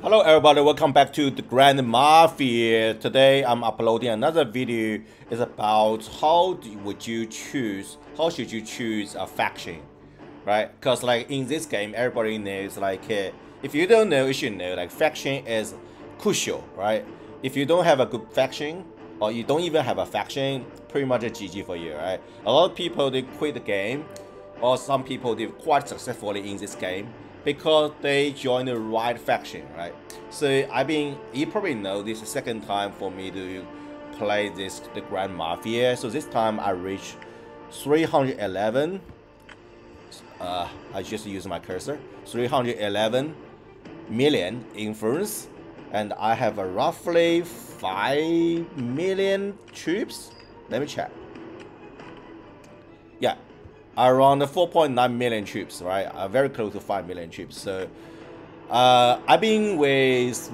Hello everybody, welcome back to the Grand Mafia. Today I'm uploading another video. It's about how should you choose a faction, right? Because like in this game, everybody knows like if you don't know, you should know like faction is crucial, right? If you don't have a good faction or you don't even have a faction, pretty much a GG for you, right? A lot of people they quit the game, or some people did quite successfully in this game because they joined the right faction, right? So you probably know this is the second time for me to play the Grand Mafia. So this time I reached 311. I just use my cursor. 311 million influence, and I have a roughly 5 million troops. Let me check. Yeah, around 4.9 million troops, right? Very close to 5 million troops. So I've been with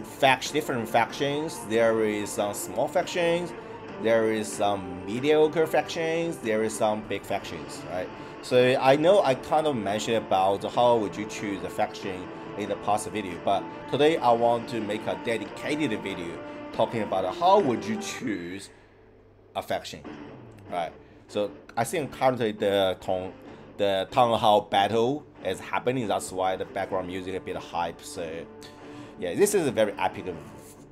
different factions. There is some small factions, there is some mediocre factions, there is some big factions, right? So I know I kind of mentioned about how would you choose a faction in the past video, but today I want to make a dedicated video talking about how would you choose a faction, right? So I think currently the town hall battle is happening. That's why the background music a bit hype. So yeah, this is a very epic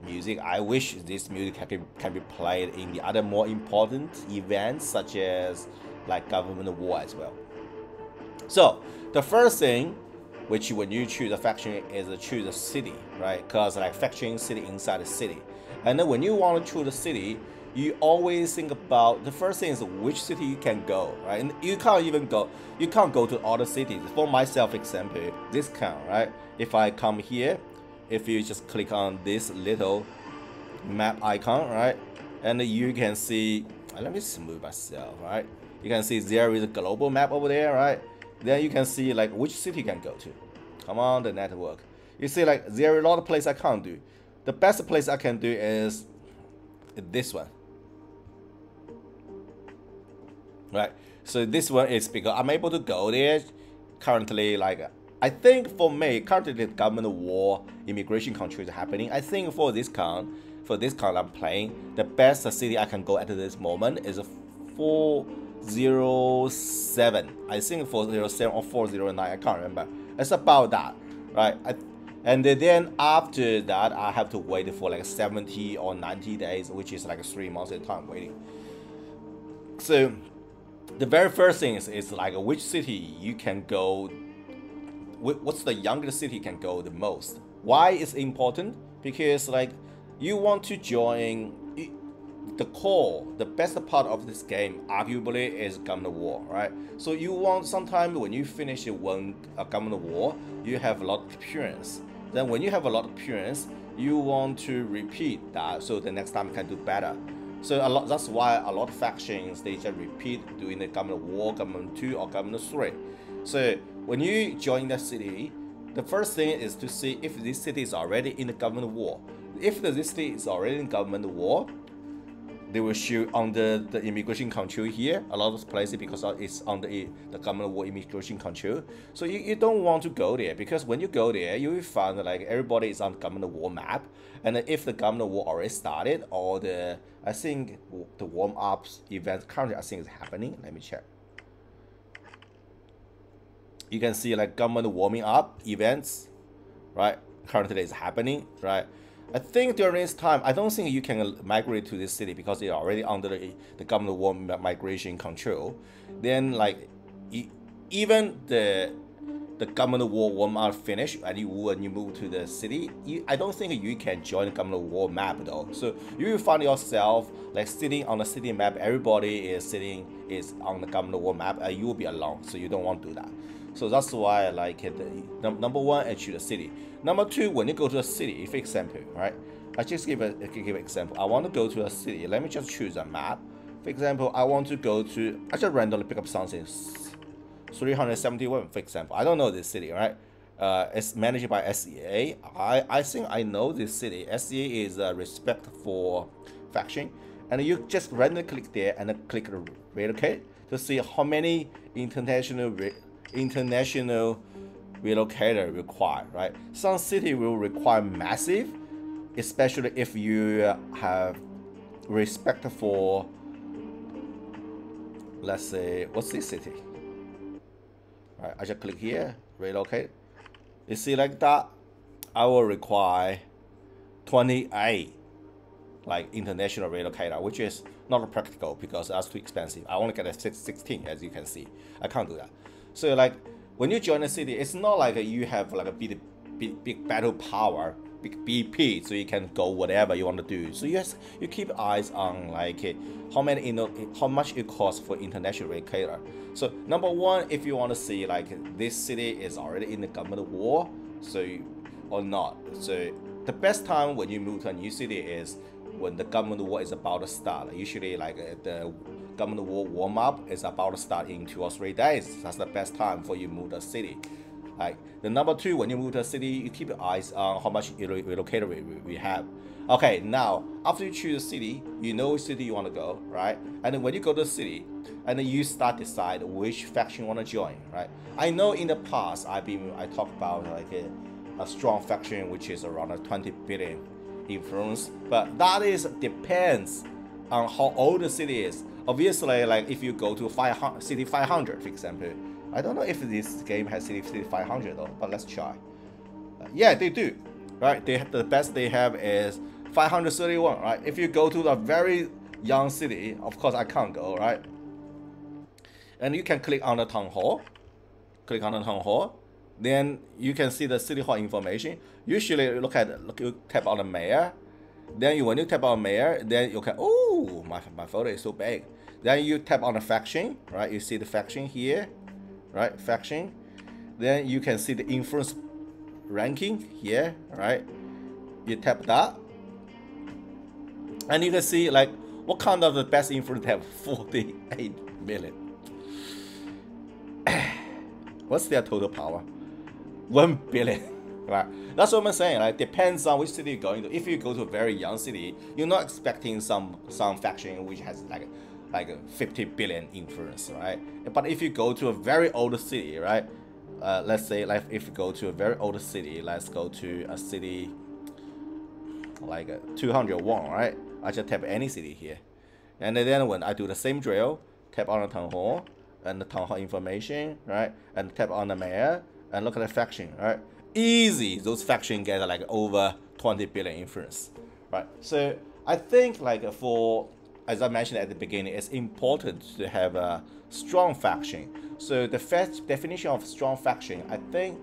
music. I wish this music can be played in the other more important events such as like government war as well. So the first thing, which when you choose a faction, is to choose a city, right? Because like faction city inside the city, and then when you want to choose a city, you always think about the first thing is which city you can go, right? And you can't go to other cities. For myself example, this count, right? If I come here, if you just click on this little map icon, right? And you can see, let me smooth myself, right? You can see there is a global map over there, right? Then you can see like which city you can go to. Come on, the network. You see like there are a lot of places I can't do. The best place I can do is this one. Right, so this one is because I'm able to go there. Currently, like I think for me, currently the government war, immigration control is happening. I think for this count I'm playing, the best city I can go at this moment is 407. I think 407 or 409. I can't remember. It's about that, right? And then after that, I have to wait for like 70 or 90 days, which is like 3 months at a time waiting. So the very first thing is like which city you can go. What's the youngest city you can go the most? Why is important? Because like you want to join the best part of this game arguably is government war, right? So you want sometimes when you finish a government war, you have a lot of experience. Then when you have a lot of experience, you want to repeat that so the next time you can do better. So that's why a lot of factions they just repeat doing the government war, government 2 or government 3. So when you join the city, the first thing is to see if this city is already in the government war. If this city is already in government war, they will show under the immigration control here, a lot of places because it's under the government war immigration control. So you don't want to go there, because when you go there, you will find like everybody is on government war map. And if the government war already started, or I think the warm-ups event currently I think is happening. Let me check. You can see like government warming up events, right? Currently is happening, right? I think during this time, I don't think you can migrate to this city because they're already under the government war migration control. Then like even the government war warm-up finish and when you move to the city, I don't think you can join the government war map though. So you will find yourself like sitting on the city map, everybody is on the government war map, and you will be alone, so you don't want to do that. So that's why like number one, I choose a city. Number two, when you go to a city, for example, right? I just give an example. I want to go to a city. Let me just choose a map. For example, I want to go to, I just randomly pick up something. 371, for example. I don't know this city, right? It's managed by SEA. I think I know this city. SEA is respect for faction. And you just randomly click there and then click relocate to see how many international relocator required, right? Some city will require massive, especially if you have respect for, let's say, what's this city? All right, I just click here, relocate. You see like that, I will require 28 like international relocator, which is not practical because that's too expensive. I only get a 16, as you can see. I can't do that. So like when you join a city, it's not like you have like a big battle power, big BP, so you can go whatever you want to do. So yes, you keep eyes on like how much it costs for international relocator. So number one, if you want to see like this city is already in the government war, so or not. So the best time when you move to a new city is when the government war is about to start. Usually like the government war warm up is about to start in 2 or 3 days. That's the best time for you move to a city. Like the number two, when you move to a city, you keep your eyes on how much relocator we have. Okay, now after you choose a city, you know which city you want to go, right? And then when you go to the city, and then you start decide which faction you want to join, right? I know in the past I talked about like a strong faction which is around a 20 billion influence, but that is depends on how old the city is. Obviously, like if you go to city 500, for example, I don't know if this game has city 500 though, but let's try. Yeah, they do, right? They have the best they have is 531, right? If you go to a very young city, of course I can't go, right? And you can click on the town hall, then you can see the city hall information. Usually you tap on the mayor, then when you tap on mayor, then you can, oh, my photo is so big. Then you tap on the faction, right? You see the faction here, right? Faction. Then you can see the influence ranking here, right? You tap that, and you can see like what kind of the best influence have 48 million. What's their total power? 1 billion, right? That's what I'm saying. Like depends on which city you're going to. If you go to a very young city, you're not expecting some faction which has like 50 billion influence, right? But if you go to a very old city, right? Let's say like if you go to a very old city, let's go to a city like 201, right? I just tap any city here, and then when I do the same drill, tap on the town hall and the town hall information, right? And tap on the mayor and look at the faction, right? Easy, those factions get like over 20 billion influence, right? So I think like for, as I mentioned at the beginning, it's important to have a strong faction. So the first definition of strong faction, I think,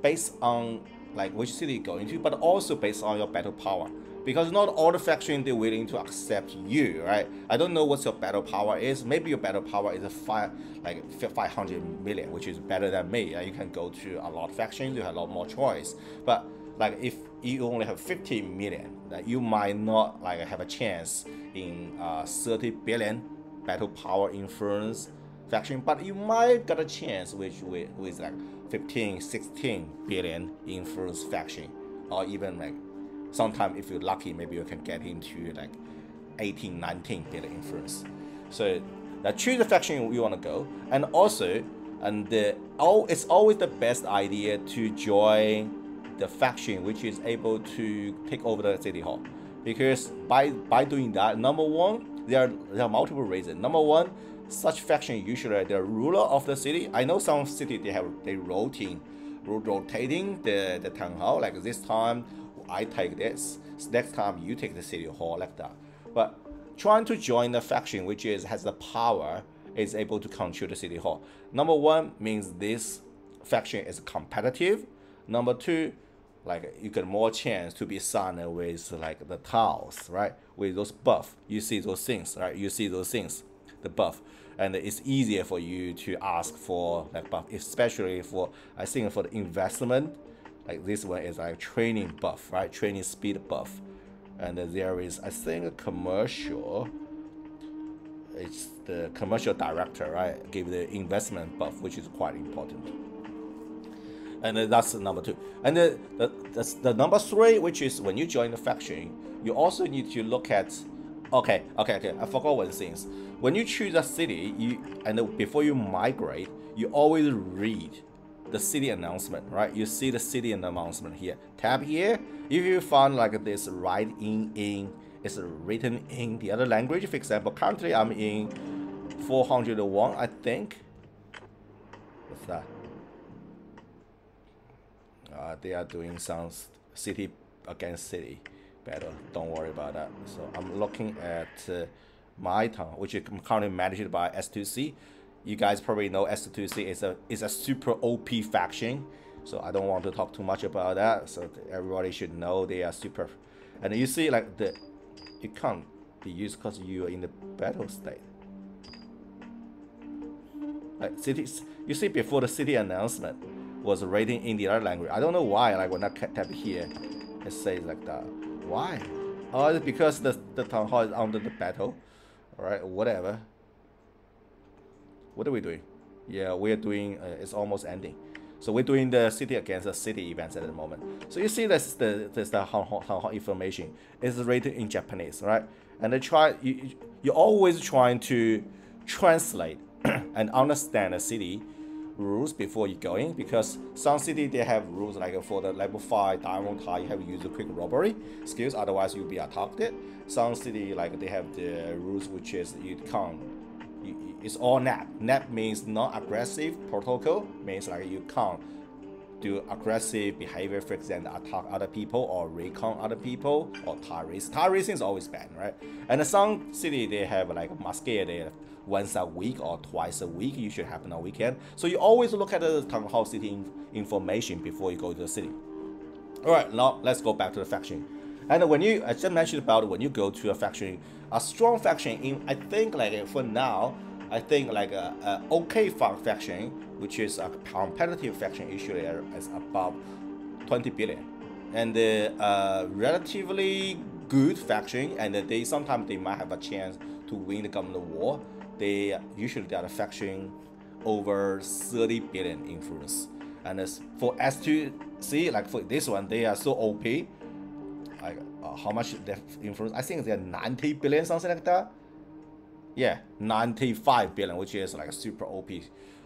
based on like which city you're going to, but also based on your battle power. Because not all the factions they're willing to accept you, right? I don't know what your battle power is. Maybe your battle power is 500 million, which is better than me. You can go to a lot of factions, you have a lot more choice. But like if you only have 50 million, that you might not like have a chance in 30 billion battle power influence faction, but you might get a chance with like 15, 16 billion influence faction, or even like sometimes if you're lucky, maybe you can get into like 18, 19 billion influence. So choose the faction you want to go, and also, it's always the best idea to join the faction which is able to take over the city hall, because by doing that, number one, there are multiple reasons. Number one, such faction usually the ruler of the city. I know some city they rotating the town hall. Like this time I take this, next time you take the city hall, like that. But trying to join the faction which has the power is able to control the city hall. Number one means this faction is competitive. Number two, like you get more chance to be signed with like the tiles, right? With those buff, you see those things, right? You see those things, the buff, and it's easier for you to ask for like buff, especially for, I think, for the investment. Like this one is like training buff, right? Training speed buff, and there is, I think, a commercial. It's the commercial director, right? Give the investment buff, which is quite important. And that's number two. And that's the number three, which is when you join the faction, you also need to look at. Okay. I forgot one thing. When you choose a city, before you migrate, you always read the city announcement, right? You see the city announcement here. Tab here. If you find like this writing in, it's written in the other language. For example, currently I'm in 401, I think. What's that? They are doing some city against city battle. Don't worry about that. So I'm looking at my town, which is currently managed by S2C. You guys probably know S2C is a super OP faction. So I don't want to talk too much about that. So everybody should know they are super. And you see like it can't be used because you are in the battle state. Like cities, you see before the city announcement was written in the other language. I don't know why. Like when I tap here, it says like that. Why? Oh, it's because the town hall is under the battle. All right, whatever. What are we doing? Yeah, we're doing. It's almost ending. So we're doing the city against the city events at the moment. So you see this the town hall information is written in Japanese, right? And they try you're always trying to translate and understand the city rules before you go in, because some city they have rules like for the level 5 diamond tile you have to use a quick robbery skills, otherwise you'll be attacked. Some city like they have the rules which is you can't. It's all NAP. NAP means non-aggressive protocol, means like you can't do aggressive behavior, for example, attack other people or recon other people or tire racing. Tire racing is always banned, right? And some city they have like masquerade day once a week or twice a week. You should happen on weekend. So you always look at the town hall city information before you go to the city. All right, now let's go back to the faction. And when you, I just mentioned about when you go to a faction, a strong faction in, I think like for now, I think like a okay faction, which is a competitive faction, usually is about 20 billion, and the relatively good faction, and they sometimes they might have a chance to win the government war. They usually are a faction over 30 billion influence, and as for S2C, like for this one, they are so OP. Like how much they influence? I think they're 90 billion, something like that. Yeah, 95 billion, which is like super OP.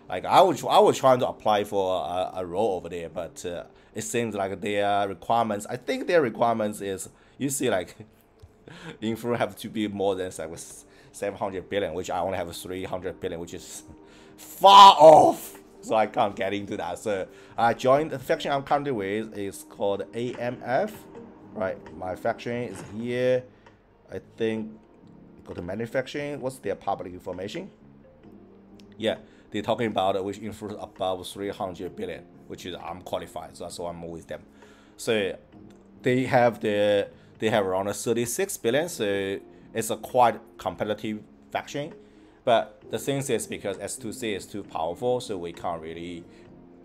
Like I was trying to apply for a role over there, but it seems like their requirements. I think their requirements is, you see like influence have to be more than like 700 billion, which I only have 300 billion, which is far off. So I can't get into that. So I joined the faction I'm currently with is called AMF. Right, my faction is here. I think go to manufacturing. What's their public information? Yeah, they're talking about which influence above 300 billion, which is I'm qualified, so that's why I'm with them. So they have around 36 billion, so it's a quite competitive faction. But the thing is because S2C is too powerful, so we can't really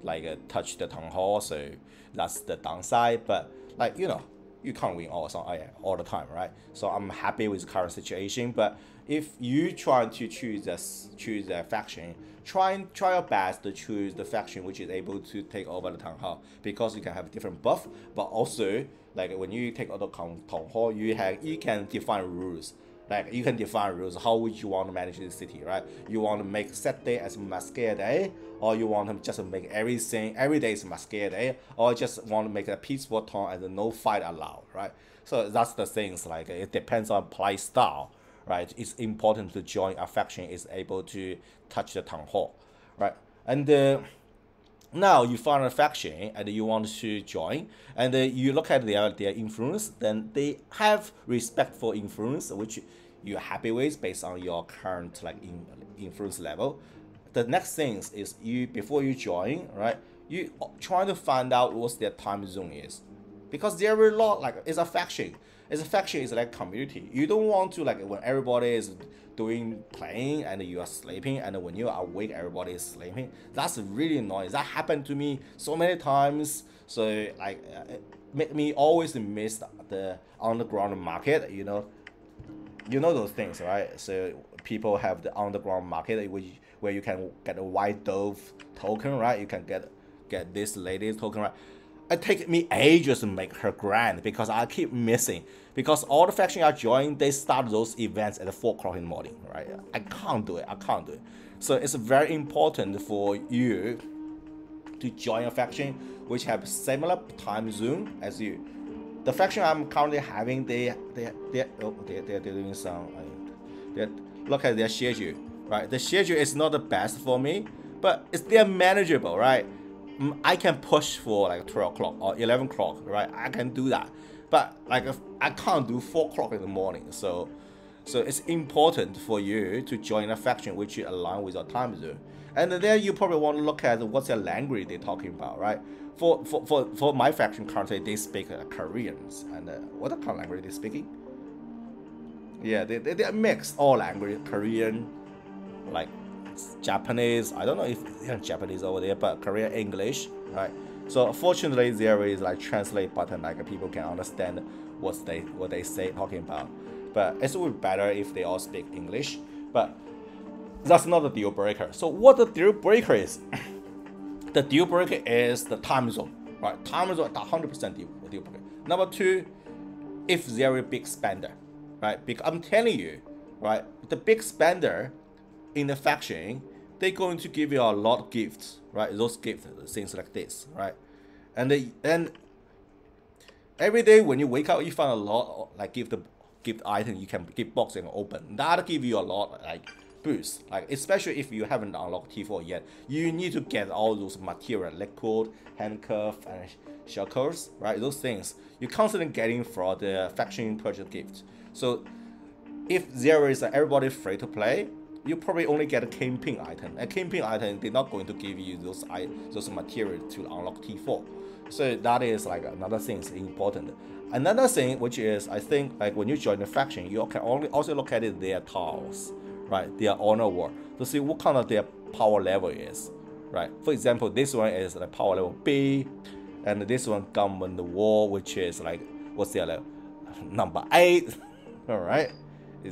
like touch the town hall, so that's the downside. But like you can't win all the time, right? So I'm happy with the current situation. But if you try to choose a faction, try your best to choose the faction which is able to take over the town hall, because you can have different buff. But also, like when you take over the town hall, you can define rules. Like you can define rules how would you want to manage the city, right? You want to make set day as masquerade day, or you want to just make every day is masquerade day, or just want to make a peaceful town and no fight allowed, right? So that's the things, like it depends on play style, right? It's important to join a faction is able to touch the town hall, right? And now you find a faction and you want to join, and you look at their influence, then they have respect for influence, which you're happy with based on your current like influence level. The next thing is before you join, right? You trying to find out what their time zone is, because there are a lot, like it's a faction. It's like community. You don't want to like when everybody is playing and you are sleeping, and when you are awake everybody is sleeping. That's really annoying. That happened to me so many times. So like it make me always miss the underground market. You know those things, right? So people have the underground market where you can get a white dove token, right? You can get this lady's token, right? It takes me ages to make her grand because I keep missing. Because all the factions I join, they start those events at 4 o'clock in the morning, right? I can't do it. So it's very important for you to join a faction which have similar time zone as you. The faction I'm currently having, they're doing some. Look at their schedule, right? The schedule is not the best for me, but they're manageable, right? I can push for like 12 o'clock or 11 o'clock, right? I can do that, but like I can't do 4 o'clock in the morning. So it's important for you to join a faction which you align with your time zone. And then you probably want to look at what's the language they're talking about, right? For my faction currently, they speak Koreans. And what kind of language are they speaking? Yeah, they're mixed, all language, Korean, like Japanese. I don't know if they're Japanese over there, but Korean, English, right? So fortunately, there is like translate button, like people can understand what they say talking about. But it would be better if they all speak English. But that's not a deal breaker. So what the deal breaker is? The deal breaker is the time zone, right? Time zone, 100% deal breaker. Number two, if they're a big spender, right? Because I'm telling you, right, the big spender in the faction, they're going to give you a lot of gifts, right? Those gifts, things like this, right? And every day when you wake up, you find a lot of, like gift item you can gift box and open. That'll give you a lot like boost. Like especially if you haven't unlocked T4 yet, you need to get all those material, liquid, handcuff, and shackles, right? Those things you're constantly getting for the faction purchase gift. So if there is everybody free to play, you probably only get a camping item. A camping item, they're not going to give you those materials to unlock T4. So that is like another thing is important. Another thing, which is I think like when you join the faction, you can also look at their tiles, right? Their honor war to see what kind of their power level is, right? For example, this one is like power level B, and this one government war, which is like what's their level? Number 8, all right?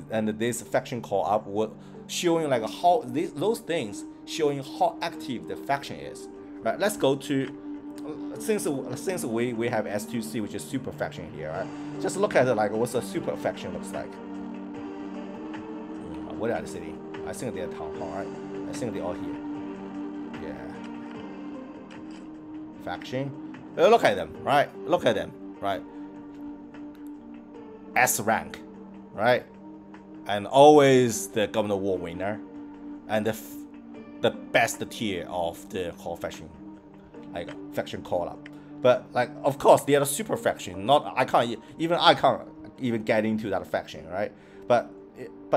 And this faction call up will showing like how those things showing how active the faction is, right? Let's go to since we have S2C, which is super faction here, right? Just look at it like what's a super faction looks like. What are the city? I think they're town hall, right? I think they're all here. Yeah. Faction. Look at them, right? Look at them, right? S rank, right? And always the governor war winner, and the best tier of the core faction, like faction call up. But like of course they are a super faction. I can't even get into that faction, right? But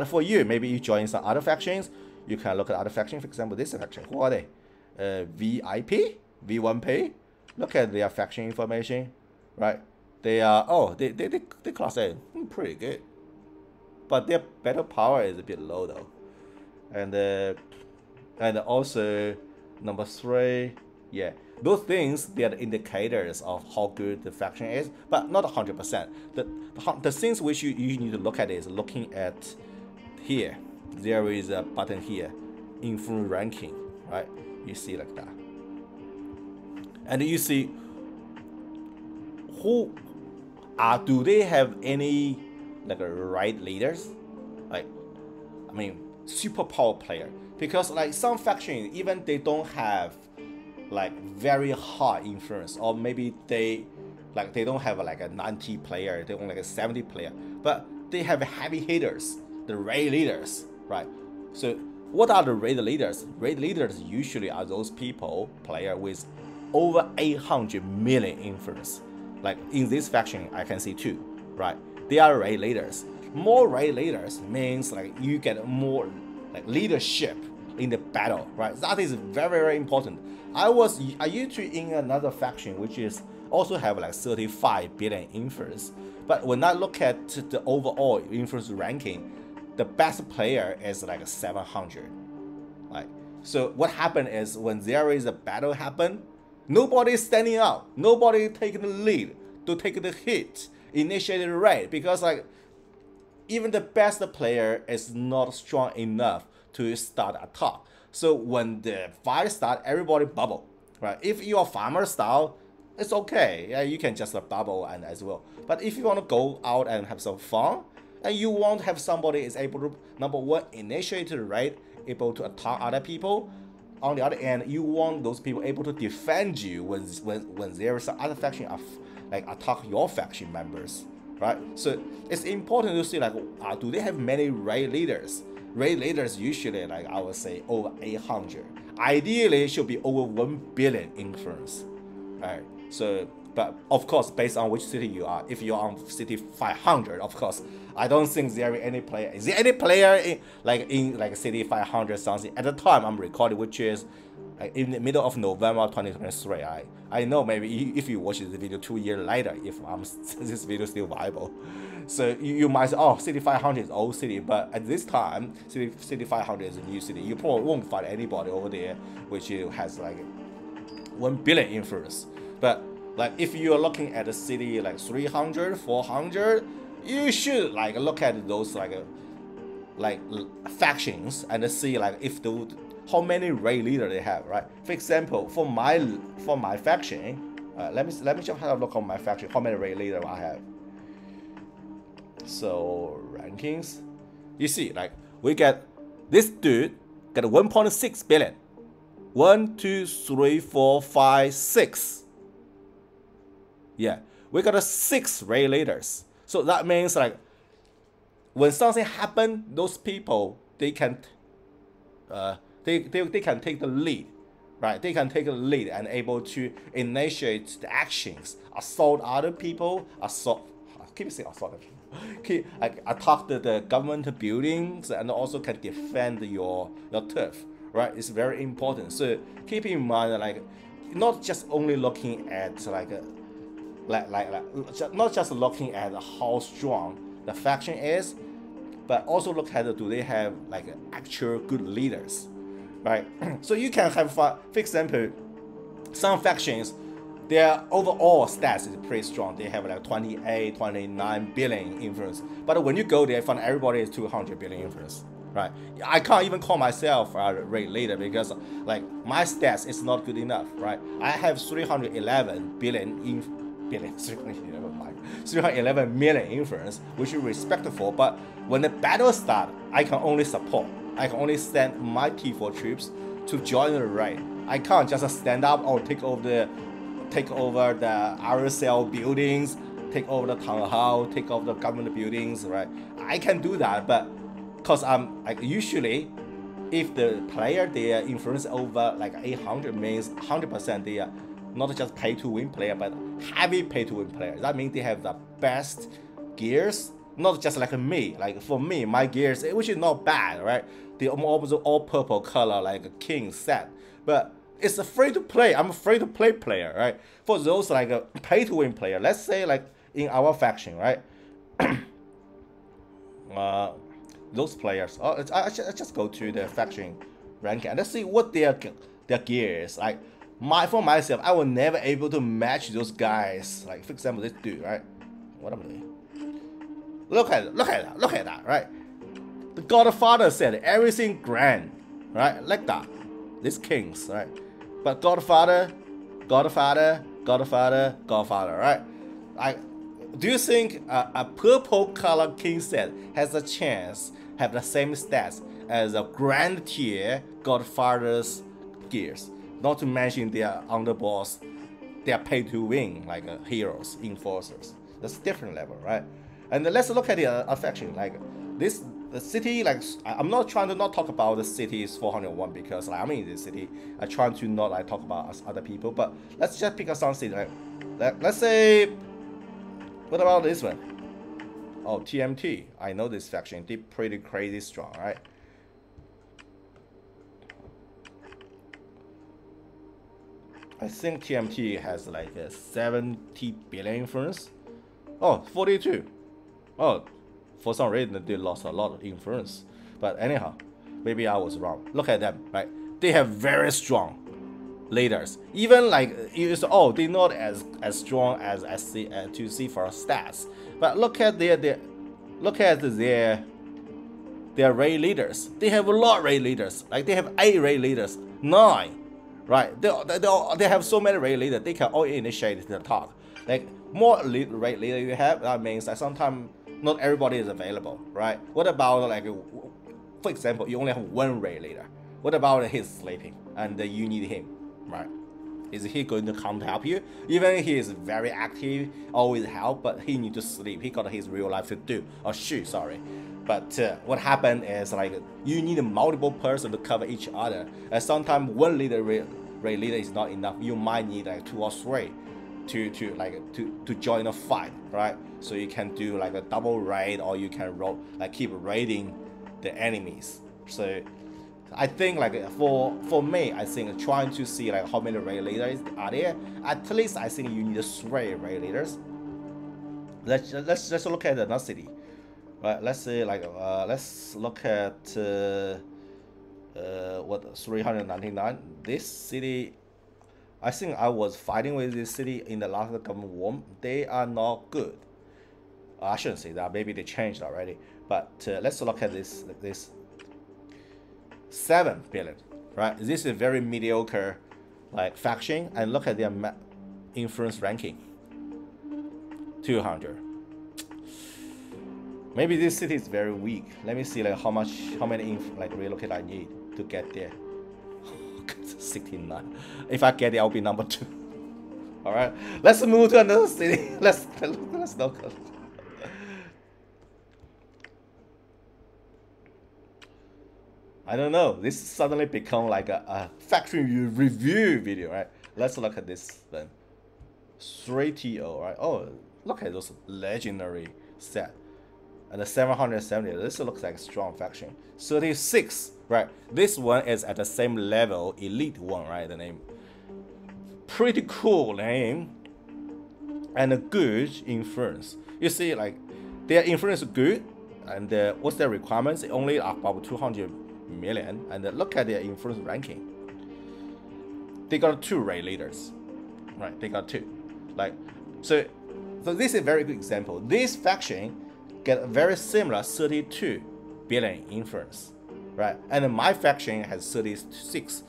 for you, maybe you join some other factions. You can look at other factions. For example, this faction. Who are they? VIP, V1P. Look at their faction information, right? They are they class A, pretty good. But their battle power is a bit low though, and also number 3, yeah, those things they are the indicators of how good the faction is, but not 100%. The things which you need to look at is looking at here. There is a button here, influence ranking, right? You see like that, and you see who do they have any like right leaders, like I mean super power player, because like some factions even they don't have like very high influence, or maybe they don't have like a 90 player, they only like a 70 player, but they have heavy hitters, the raid leaders, right? So what are the raid leaders? Raid leaders usually are those player with over 800 million influence. Like in this faction I can see 2, right? They are raid leaders. More raid leaders means like you get more like leadership in the battle, right? That is very, very important. I used to in another faction which is also have like 35 billion influence, but when I look at the overall influence ranking, the best player is like 700. Like, so what happened is when there is a battle happen, nobody is standing out, nobody taking the lead to take the hit, initiate the raid, because like even the best player is not strong enough to start attack. So when the fight start, everybody bubble, right? If you are farmer style, it's okay. Yeah, you can just bubble and as well. But if you want to go out and have some fun, and you want to have somebody is able to, number 1, initiate the raid, able to attack other people, on the other end, you want those people able to defend you when there is some other faction like attack your faction members, right? So it's important to see like, do they have many raid leaders? Raid leaders usually, like I would say, over 800. Ideally, it should be over 1 billion influence, right? So, but of course, based on which city you are, if you're on city 500, of course, I don't think there is any player. Is there any player in like city 500 something at the time I'm recording, which is in the middle of November 2023. I know maybe if you watch this video 2 years later, if this video is still viable. So you might say, oh, city 500 is old city, but at this time, city 500 is a new city. You probably won't find anybody over there which has like 1 billion influence. But like if you're looking at a city like 300, 400, you should like look at those like factions and see like if the how many raid leader they have, right? For example, for my faction, let me just have a look on my faction. How many raid leader I have? So rankings, you see, like we get this dude get 1.6 billion. 1, 2, 3, 4, 5, 6. Yeah, we got 6 raid leaders. So that means like when something happen, those people they can they can take the lead, right? They can take the lead and able to initiate the actions, assault other people, keep saying assault people, attack the government buildings, and also can defend your turf, right? It's very important. So keep in mind, like, not just only looking at not just looking at how strong the faction is, but also look at do they have like actual good leaders, right? So you can have, for example, some factions, their overall stats is pretty strong. They have like 28, 29 billion influence. But when you go there, find everybody is 200 billion influence, right? I can't even call myself a raid leader because like my stats is not good enough, right? I have 311 311 million influence, which is respectful. But when the battle starts, I can only support. I can only send my T4 troops to join the raid. I can't just stand up or take over the RSL buildings, take over the town hall, take over the government buildings, right? I can do that, but because I'm like usually, if the player their influence over like 800 means 100% they are not just pay to win player, but heavy pay to win player. That means they have the best gears, not just like me. Like for me, my gears, which is not bad, right? They almost all purple color, like a king set, but it's a free to play. I'm a free to play player, right? For those like a pay to win player, let's say like in our faction, right? Those players, I just go to the faction ranking and let's see what their gear is. Like for myself, I was never able to match those guys. Like for example, this dude, right? What am I doing? Look at that, right? The Godfather said everything grand, right? Like that. These kings, right? But Godfather, right? Do you think a purple color king set has a chance have the same stats as a grand tier Godfather's gears? Not to mention their underboss, they are paid to win like heroes, enforcers. That's a different level, right? And let's look at the faction like this. The city, like I'm not trying to not talk about the city's 401 because like, I'm in this city. I try to not like talk about other people, but let's just pick up some city. Like let's say, what about this one? Oh, TMT. I know this faction. They're pretty crazy strong, right? I think TMT has like a 70 billion influence. Oh, 42. Oh. For some reason, they lost a lot of influence. But anyhow, maybe I was wrong. Look at them, right? They have very strong leaders. Even like, they're not as strong as to see for stats. But look at their raid leaders. They have a lot of raid leaders. Like they have 8 raid leaders, 9, right? They have so many raid leaders. They can all initiate the attack. Like more raid leader you have, that means that sometimes not everybody is available, right? What about like, for example, you only have 1 raid leader. What about he's sleeping and you need him, right? Is he going to come to help you? Even he is very active, always help, but he need to sleep. He got his real life to do, or she, sorry. But what happened is like you need a multiple person to cover each other. And sometimes one leader, raid leader is not enough. You might need like 2 or 3 to join a fight, right? So you can do like a double raid, or you can keep raiding the enemies. So I think like for me, I think trying to see like how many raid leaders are there. At least I think you need 3 raid leaders. Let's just look at another city, right? Let's say like let's look at what 399. This city, I think I was fighting with this city in the last government war. They are not good. I shouldn't say that. Maybe they changed already. But let's look at this 7 billion, right? This is a very mediocre like faction, and look at their influence ranking, 200. Maybe this city is very weak. Let me see like how many relocate I need to get there. 69. If I get it, I'll be number 2. All right, let's move to another city. let's look. I don't know. This suddenly become like a factory review video, right? Let's look at this then. 3TO, right? Oh, look at those legendary set. And the 770. This looks like a strong faction. 36, right? This one is at the same level, elite one, right? The name. Pretty cool name. And a good influence. You see, like their influence is good, and what's their requirements? Only about 200 million, and look at their influence ranking. They got 2 raid leaders, right? They got 2, like so this is a very good example. This faction get a very similar 32 billion influence, right? And my faction has 36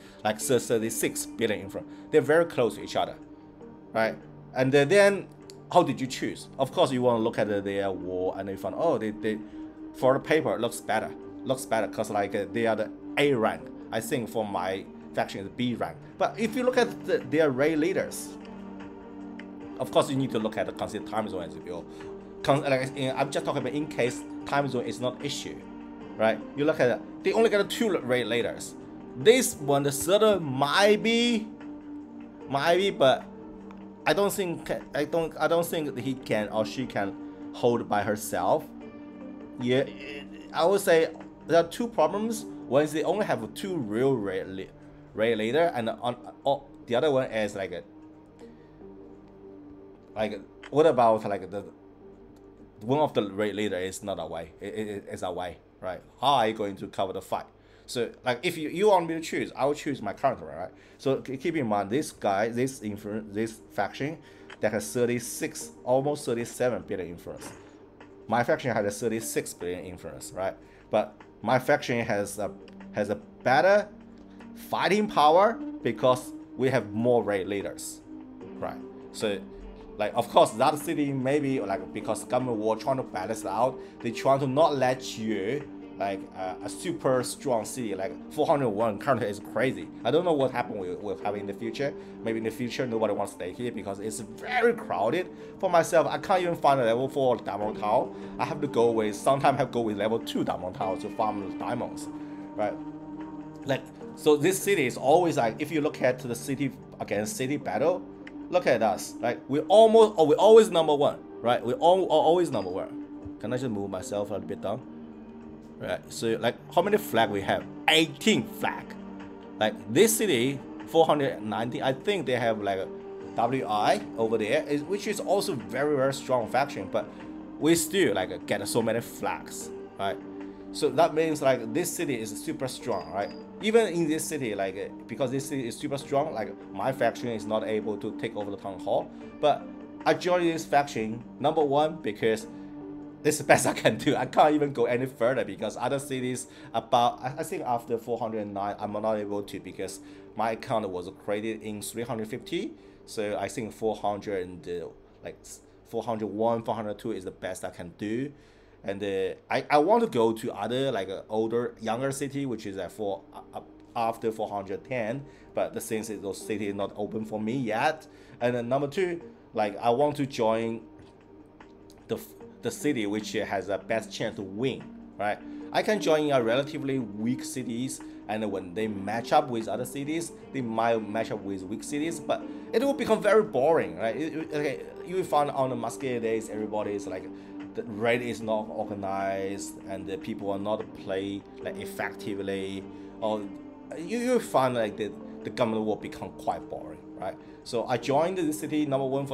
billion influence. They're very close to each other, right? And then how did you choose? Of course you want to look at their war, and you find, oh, they for the paper it looks better because like they are the A rank. I think for my faction is B rank. But if you look at their raid leaders, of course you need to look at the consider time zone as well. I'm just talking about in case time zone is not issue, right? You look at it, they only got 2 raid leaders. This one, the third might be, but I don't think that he can or she can hold by herself. Yeah, I would say there are 2 problems. One is they only have 2 real raid leader, and the other one is like what about like the one of the raid leader is not away. It is away, right? How are you going to cover the fight? So like if you want me to choose, I will choose my current one, right? So keep in mind this guy, this faction that has 36, almost 37 billion influence. My faction has a 36 billion influence, right? But my faction has a better fighting power because we have more raid leaders, right? So like of course that city maybe like because government war trying to balance it out, they try to not let you like a super strong city like 401 currently is crazy. I don't know what happened with having in the future. Maybe in the future nobody wants to stay here because it's very crowded. For myself, I can't even find a level 4 diamond tower. I have to go with level 2 diamond towers to farm diamonds, right? Like so this city is always like, if you look at the city against city battle, look at us, like we're always number 1, right? We're always number 1. Can I just move myself a little bit down? Right, so like how many flag we have? 18 flag. Like this city 490, I think they have like a WI over there, which is also very strong faction, but we still like get so many flags, right? So that means like this city is super strong, right? Even in this city, like because this city is super strong, like my faction is not able to take over the town hall, but I joined this faction number 1 because this is the best I can do. I can't even go any further because other cities about, I think after 409 I'm not able to because my account was created in 350. So I think 400 and like 401, 402 is the best I can do. And I want to go to other like older, younger city, which is for after 410, but the since those city is not open for me yet. And then number two, like I want to join the city which has a best chance to win, right? I can join a relatively weak cities, and when they match up with other cities, they might match up with weak cities, but it will become very boring, right? Okay, you will find on the Musketeer days, everybody is like, the raid is not organized, and the people are not play like effectively, or you find like the government will become quite boring, right? So I joined the city number one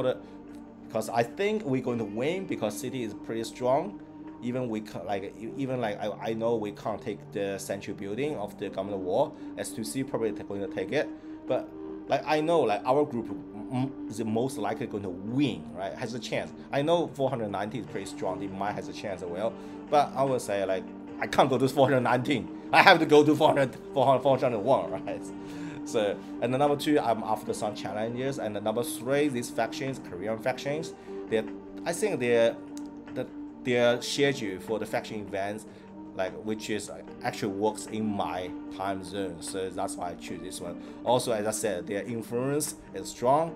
because I think we're going to win because city is pretty strong. Even I know we can't take the central building of the government wall. S2C probably going to take it, but like I know like our group is most likely going to win, right? Has a chance. I know 419 is pretty strong. They might has a chance as well, but I would say like I can't go to 419. I have to go to 401, right? So, and the number two, I'm after some challenges, and the number three, these factions, Korean factions, I think their schedule for the faction events, like which is actually works in my time zone, so that's why I choose this one. Also, as I said, their influence is strong,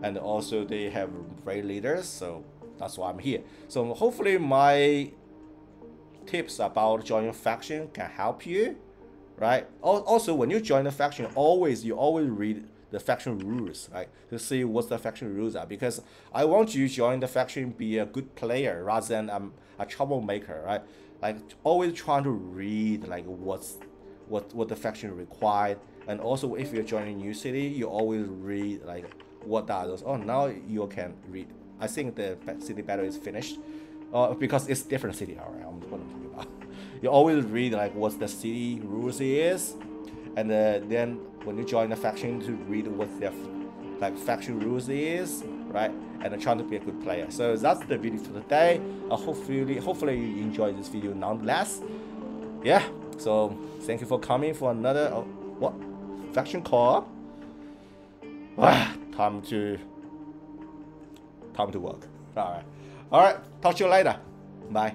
and also they have great leaders, so that's why I'm here. So hopefully my tips about joining faction can help you, right? Also, when you join a faction, you always read the faction rules, right, to see what the faction rules are, because I want you to join the faction, be a good player rather than a troublemaker, right? Like always trying to read like what the faction required, and also if you're joining a new city, you always read like what are those. Oh, now you can read. I think the city battle is finished, because it's different city. All right, I'm what I'm talking about. You always read like what the city rules is, and then when you join the faction, to read what their like faction rules is, right? And trying to be a good player. So that's the video for today. Hopefully you enjoyed this video nonetheless. Yeah. So thank you for coming for another what faction call. Time to work. All right. Talk to you later. Bye.